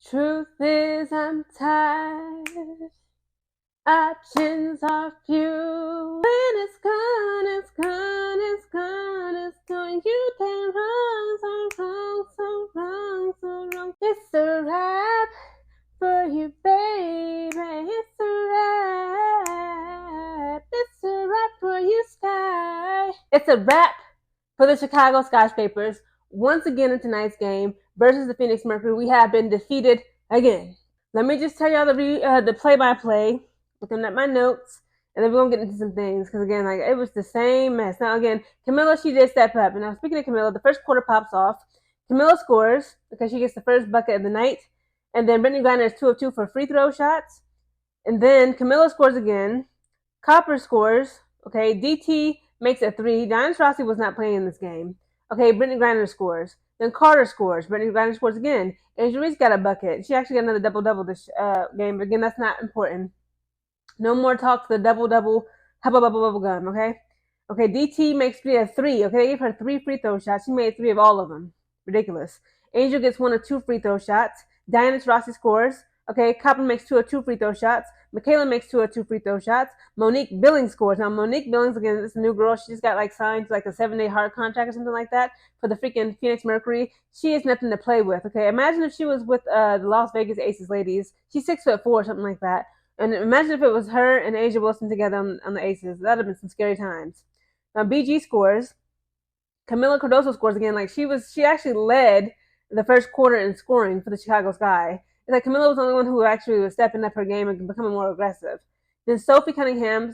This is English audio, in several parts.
Truth is, I'm tired. Options are few. When it's gone, it's gone, it's gone, it's gone. You done wrong, so wrong, so wrong, so wrong. It's a wrap for you, baby. It's a wrap. It's a wrap for you, Sky. It's a wrap for the Chicago Skyscrapers. Once again in tonight's game versus the Phoenix Mercury, we have been defeated again. Let me just tell y'all the play-by-play. Looking at my notes, and then we're gonna get into some things because again, like it was the same mess. Now again, Camilla, she did step up, and now speaking of Camilla, the first quarter pops off. Camilla scores because she gets the first bucket of the night, and then Brittany Griner is 2 of 2 for free throw shots, and then Camilla scores again. Copper scores. Okay, DT makes a 3. Diana Taurasi was not playing in this game. Okay, Brittany Griner scores. Then Carter scores. Brittany Griner scores again. Angel Reese got a bucket. She actually got another double-double this game, but again, that's not important. No more talk to the double-double, hubba-bubba-bubble gum, okay? Okay, DT makes 3. Okay, they gave her 3 free throw shots. She made 3 of all of them. Ridiculous. Angel gets 1 of 2 free throw shots. Diana Taurasi scores. Okay, Copper makes 2 of 2 free throw shots. Michaela makes 2 of 2 free throw shots. Monique Billings scores. Now, Monique Billings, again, this is a new girl. She just got like signed to like a 7-day hard contract or something like that for the freaking Phoenix Mercury. She has nothing to play with. Okay, imagine if she was with the Las Vegas Aces ladies. She's 6'4", something like that. And imagine if it was her and Asia Wilson together on the Aces. That'd have been some scary times. Now BG scores. Camila Cardoso scores again. Like she actually led the first quarter in scoring for the Chicago Sky. It's like Camila was the only one who actually was stepping up her game and becoming more aggressive. Then Sophie Cunningham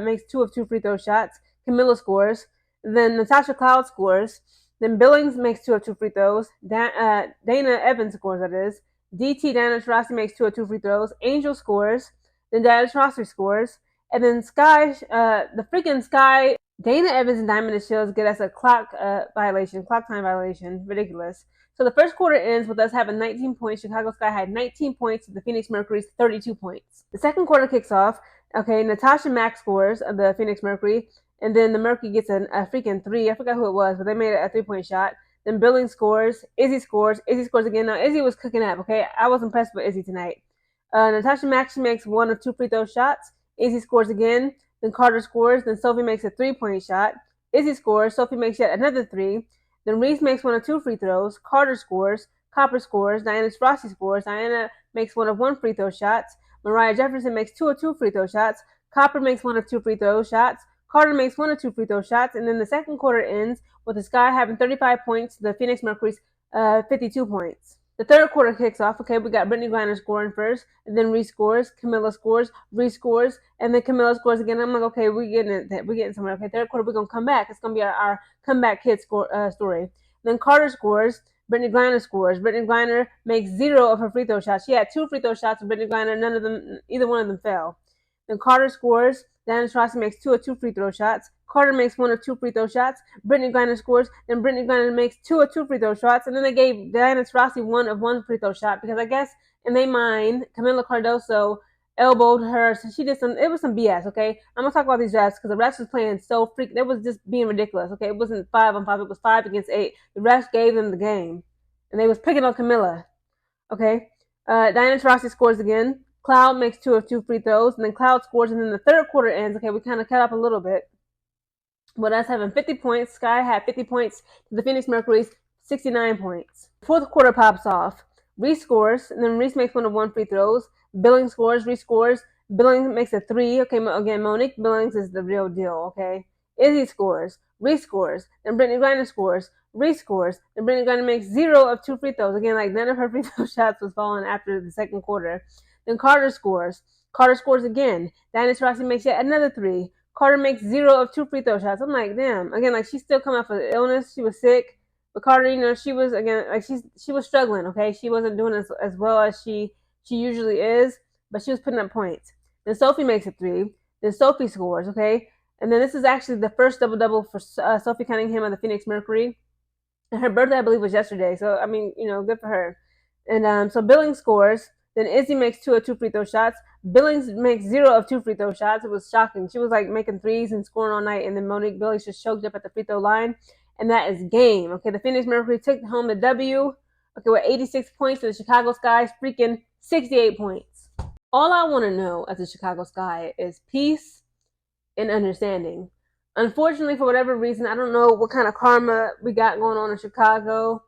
makes 2 of 2 free throw shots. Camila scores. Then Natasha Cloud scores. Then Billings makes 2 of 2 free throws. Dana Evans scores, that is. DT Diana Taurasi makes 2 of 2 free throws. Angel scores. Then Diana Taurasi scores. And then the freaking Sky, Dana Evans and Diamond Shields get us a clock time violation. Ridiculous. So the first quarter ends with us having 19 points. Chicago Sky had 19 points. The Phoenix Mercury's 32 points. The second quarter kicks off. Okay, Natasha Mack scores of the Phoenix Mercury. And then the Mercury gets a freaking 3. I forgot who it was, but they made a 3-point shot. Then Billings scores. Izzy scores. Izzy scores again. Now, Izzy was cooking up, okay? I was impressed with Izzy tonight. Natasha Mack, she makes 1 of 2 free throw shots. Izzy scores again. Then Carter scores. Then Sophie makes a 3-point shot. Izzy scores. Sophie makes yet another 3. Then Reese makes 1 of 2 free throws. Carter scores. Copper scores. Diana Taurasi scores. Diana makes 1 of 1 free throw shots. Mariah Jefferson makes 2 of 2 free throw shots. Copper makes 1 of 2 free throw shots. Carter makes 1 of 2 free throw shots. And then the second quarter ends with the Sky having 35 points. The Phoenix Mercury's 52 points. The third quarter kicks off. Okay, we got Brittany Griner scoring first, and then Reese scores, Camilla scores, Reese scores, and then Camilla scores again. I'm like, okay, we're getting somewhere. Okay, third quarter we're gonna come back. It's gonna be our comeback kid story. Then Carter scores, Brittany Griner scores. Brittany Griner makes 0 of her free throw shots. She had 2 free throw shots, and Brittany Griner, either one of them fell. Then Carter scores. Diana Taurasi makes 2 of 2 free throw shots. Carter makes 1 of 2 free throw shots. Brittany Griner scores. Then Brittany Griner makes 2 of 2 free throw shots. And then they gave Diana Taurasi 1 of 1 free throw shot because I guess in their mind, Camila Cardoso elbowed her. So she did it was some BS, okay? I'm going to talk about these refs because the refs was playing so freak. It was just being ridiculous, okay? It wasn't 5-on-5. It was 5 against 8. The refs gave them the game. And they was picking on Camila, okay? Diana Taurasi scores again. Cloud makes 2 of 2 free throws, and then Cloud scores, and then the third quarter ends. Okay, we kind of cut up a little bit. With us having 50 points, Sky had 50 points to the Phoenix Mercury's 69 points. Fourth quarter pops off. Reese scores, and then Reese makes 1 of 1 free throws. Billings scores, Reese scores. Billings makes a 3. Okay, again, Monique Billings is the real deal, okay? Izzy scores. Reese scores. Then Brittany Griner scores. Reese scores. Then Brittany Griner makes 0 of 2 free throws. Again, like none of her free throw shots was falling after the second quarter. Then Carter scores. Carter scores again. Diana Taurasi makes yet another 3. Carter makes 0 of 2 free throw shots. I'm like, damn. Again, like she's still coming off of illness. She was sick. But Carter, she was again like she was struggling, okay? She wasn't doing as well as she usually is, but she was putting up points. Then Sophie makes a 3. Then Sophie scores, okay? And then this is actually the first double-double for Sophie Cunningham of the Phoenix Mercury. And her birthday, I believe, was yesterday. So, I mean, good for her. And so Billings scores. Then Izzy makes 2 of 2 free throw shots. Billings makes 0 of 2 free throw shots. It was shocking. She was like making threes and scoring all night. And then Monique Billings just choked up at the free throw line. And that is game. Okay, the Phoenix Mercury took home the W. Okay, we're 86 points to the Chicago Sky's freaking 68 points. All I want to know as a Chicago Sky is peace and understanding. Unfortunately, for whatever reason, I don't know what kind of karma we got going on in Chicago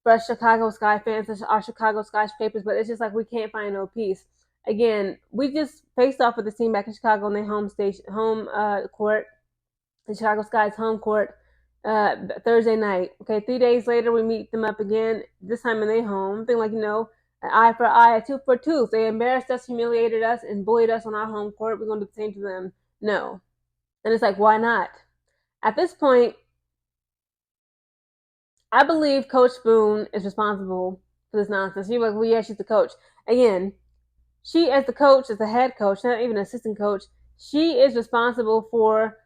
for us Chicago Sky fans, our Chicago skyscrapers, but it's just like we can't find no peace. Again, we just faced off with the team back in Chicago on their home court, the Chicago Sky's home court, Thursday night. Okay, 3 days later we meet them up again. This time in their home, thing like an eye for eye, a tooth for tooth. They embarrassed us, humiliated us, and bullied us on our home court. We're gonna do the same to them. No, and it's like, why not? At this point, I believe Coach Spoon is responsible for this nonsense. You're like, well, yeah, she's the coach. Again, she as the coach, as the head coach, not even assistant coach, she is responsible for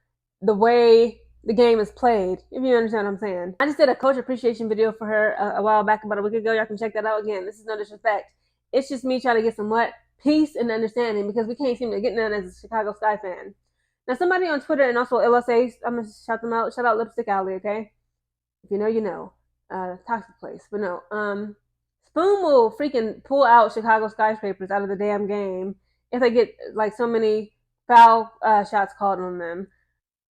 the way the game is played, if you understand what I'm saying. I just did a coach appreciation video for her a while back, about a week ago. Y'all can check that out again. This is no disrespect. It's just me trying to get some what? Peace and understanding, because we can't seem to get none as a Chicago Sky fan. Now, somebody on Twitter and also LSA, I'm going to shout them out. Shout out Lipstick Alley, okay? If you know, you know. Toxic place. But no, Spoon will freaking pull out Chicago skyscrapers out of the damn game if they get like so many foul shots called on them.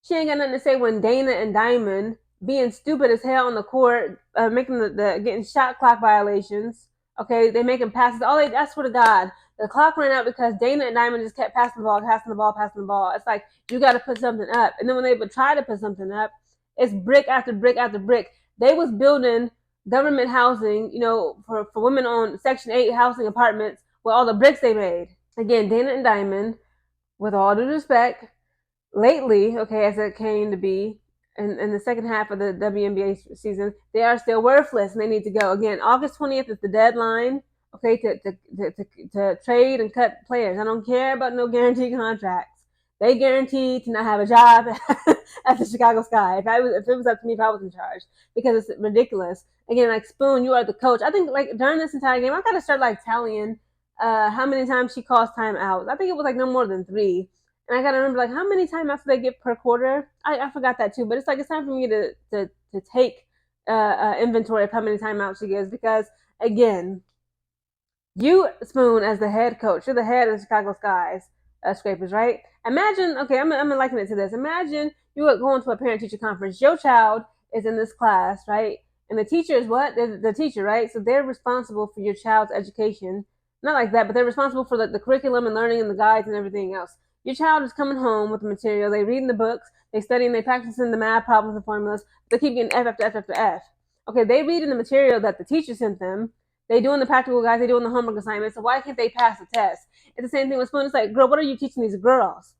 She ain't got nothing to say when Dana and Diamond being stupid as hell on the court, making the getting shot clock violations. Okay, they making passes. I swear to God, the clock ran out because Dana and Diamond just kept passing the ball, passing the ball, passing the ball. It's like, you got to put something up, and then when they would try to put something up, it's brick after brick after brick. They was building government housing, for women on Section 8 housing apartments with all the bricks they made. Again, Dana and Diamond, with all due respect, lately, okay, as it came to be, in the second half of the WNBA season, they are still worthless and they need to go. Again, August 20th is the deadline, okay, to trade and cut players. I don't care about no guaranteed contracts. They guaranteed to not have a job at the Chicago Sky. If it was up to me, if I was in charge, because it's ridiculous. Again, like Spoon, you are the coach. I think like during this entire game, I gotta start like tallying how many times she calls timeouts. I think it was like no more than 3. And I gotta remember, like, how many timeouts do they get per quarter? I forgot that too. But it's like, it's time for me to take inventory of how many timeouts she gives, because again, you, Spoon, as the head coach, you're the head of the Chicago Skies Scrapers, right? Imagine, okay, I'm gonna liken it to this. Imagine you are going to a parent-teacher conference. Your child is in this class, right? And the teacher is what? They're the teacher, right? So they're responsible for your child's education. Not like that, but they're responsible for the curriculum and learning and the guides and everything else. Your child is coming home with the material. They reading the books. They studying. They practicing the math problems and formulas. They keep getting F after F after F. Okay, they reading the material that the teacher sent them. They doing the practical guys. They doing the homework assignments. So why can't they pass the test? It's the same thing with Spoon. It's like, girl, what are you teaching these girls?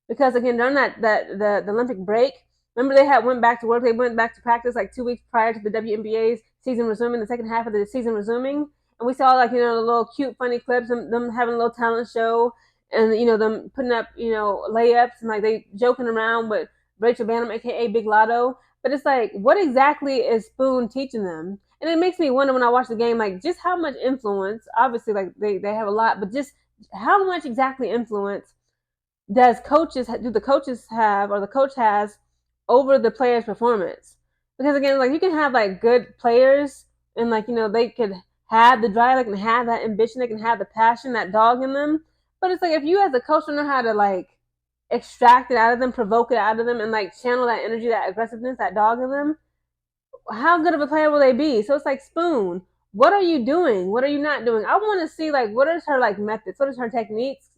Because again, during the Olympic break, remember they went back to work. They went back to practice like 2 weeks prior to the WNBA's season resuming, the second half of the season resuming, and we saw like the little cute, funny clips, them having a little talent show, and them putting up layups, and like they joking around with Rachel Banham, aka Big Lotto. But it's like, what exactly is Spoon teaching them? And it makes me wonder when I watch the game, like just how much influence. Obviously, like they have a lot, but just how much exactly influence do the coaches have, or the coach has, over the player's performance? Because again, like you can have like good players, and like they could have the drive, they can have that ambition, they can have the passion, that dog in them. But it's like, if you as a coach don't know how to like extract it out of them, provoke it out of them, and like channel that energy, that aggressiveness, that dog in them, how good of a player will they be? So it's like, Spoon, what are you doing? What are you not doing? I want to see like, what is her like methods? What is her techniques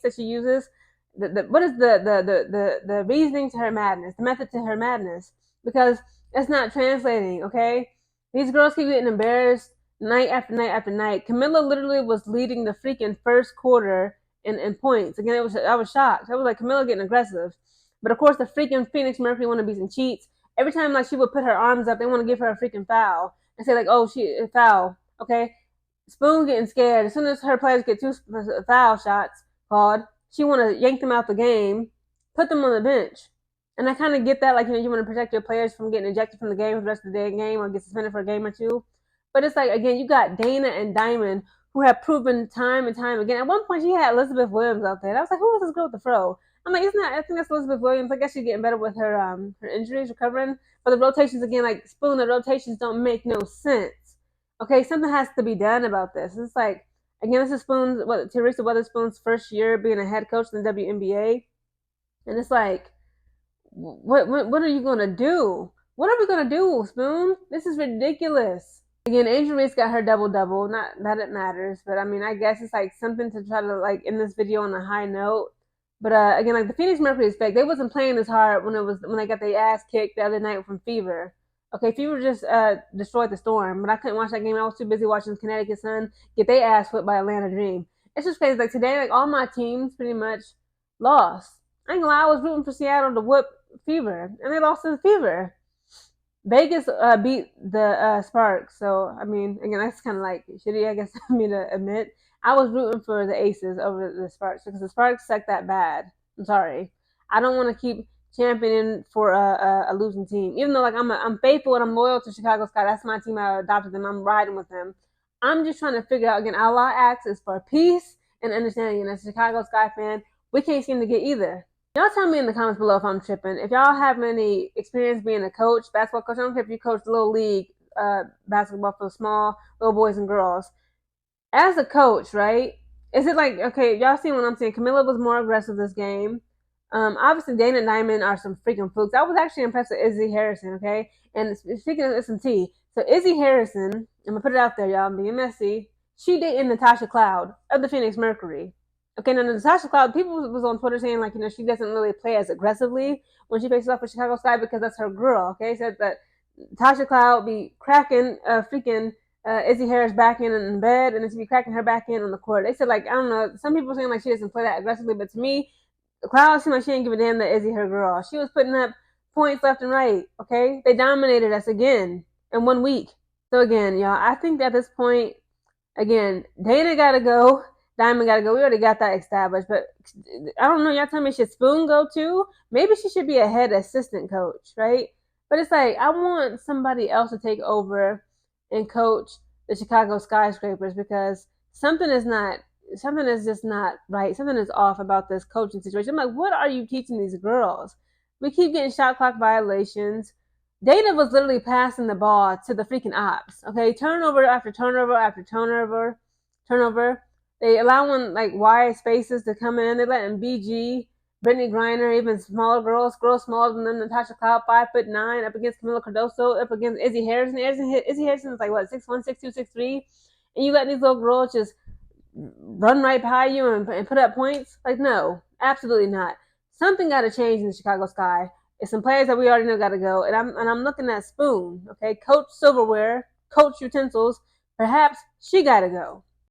that she uses? What is the reasoning to her madness? The method to her madness? Because it's not translating. Okay, these girls keep getting embarrassed night after night after night. Camilla literally was leading the freaking first quarter in points. Again, I was shocked. I was like, Camilla getting aggressive, but of course the freaking Phoenix Mercury want to be some cheats. Every time like she would put her arms up, they want to give her a freaking foul and say like, oh, she foul. Okay, Spoon getting scared. As soon as her players get 2 foul shots called, she want to yank them out the game, put them on the bench. And I kind of get that, like, you want to protect your players from getting ejected from the game for the rest of the game, or get suspended for a game or two. But it's like, again, you got Dana and Diamond, who have proven time and time again. At one point, she had Elizabeth Williams out there. And I was like, who is this girl with the fro? I'm like, it's not. I think that's Elizabeth Williams. I guess she's getting better with her injuries, recovering. But the rotations, again, like Spoon, the rotations don't make no sense. Okay, something has to be done about this. It's like, again, this is Teresa Weatherspoon's first year being a head coach in the WNBA, and it's like, what are you gonna do? What are we gonna do, Spoon? This is ridiculous. Again, Angel Reese got her double double. Not that it matters, but I mean, I guess it's like something to try to like end this video on a high note. But again, like the Phoenix Mercury is fake. They wasn't playing this hard when they got their ass kicked the other night from Fever. Okay, Fever just destroyed the Storm, but I couldn't watch that game. I was too busy watching Connecticut Sun get their ass whipped by Atlanta Dream. It's just crazy. Like today, like all my teams pretty much lost. I ain't gonna lie, I was rooting for Seattle to whip Fever, and they lost to the Fever. Vegas beat the Sparks, so I mean, again, that's kind of like shitty, I guess, for me to admit. I was rooting for the Aces over the Sparks because the Sparks suck that bad. I'm sorry, I don't want to keep championing for a losing team, even though like I'm faithful and I'm loyal to Chicago Sky. That's my team. I adopted them. I'm riding with them. I'm just trying to figure out again. Allah asks is for peace and understanding. And as a Chicago Sky fan, we can't seem to get either. Y'all tell me in the comments below if I'm tripping. If y'all have any experience being a coach, basketball coach, I don't care if you coach little league basketball for small little boys and girls. As a coach, right? Is it like, okay, y'all see what I'm saying? Camilla was more aggressive this game. Obviously, Dana and Diamond are some freaking flukes. I was actually impressed with Izzy Harrison, okay? And speaking of some tea, so Izzy Harrison, I'm gonna put it out there, y'all, I'm being messy. She dated Natasha Cloud of the Phoenix Mercury. Okay, now Natasha Cloud, people was on Twitter saying like, she doesn't really play as aggressively when she faces off with Chicago Sky because that's her girl. Okay, said that Natasha Cloud be cracking freaking Izzy Harris back in bed, and then she be cracking her back in on the court. They said like, I don't know. Some people saying like she doesn't play that aggressively, but to me, Cloud seemed like she didn't give a damn that Izzy her girl. She was putting up points left and right. Okay, they dominated us again in 1 week. So again, y'all, I think at this point, again, Dana gotta go. Diamond gotta go. We already got that established, but I don't know. Y'all tell me, should Spoon go too? Maybe she should be a head assistant coach, right? But it's like I want somebody else to take over and coach the Chicago Skyscrapers because something is just not right. Something is off about this coaching situation. I'm like, what are you teaching these girls? We keep getting shot clock violations. Dana was literally passing the ball to the freaking ops. Okay, turnover after turnover after turnover. They allowing like wide spaces to come in. They letting BG, Brittany Griner, even smaller girls smaller than them, Natasha Cloud, 5'9", up against Camila Cardoso, up against Izzy Harrison. Izzy Harrison is like what, 6'1", 6'2", 6'3", and you let these little girls just run right by you and put up points? Like, no, absolutely not. Something got to change in the Chicago Sky. It's some players that we already know got to go, and I'm looking at Spoon. Okay, Coach Silverware, Coach Utensils. Perhaps she got to go.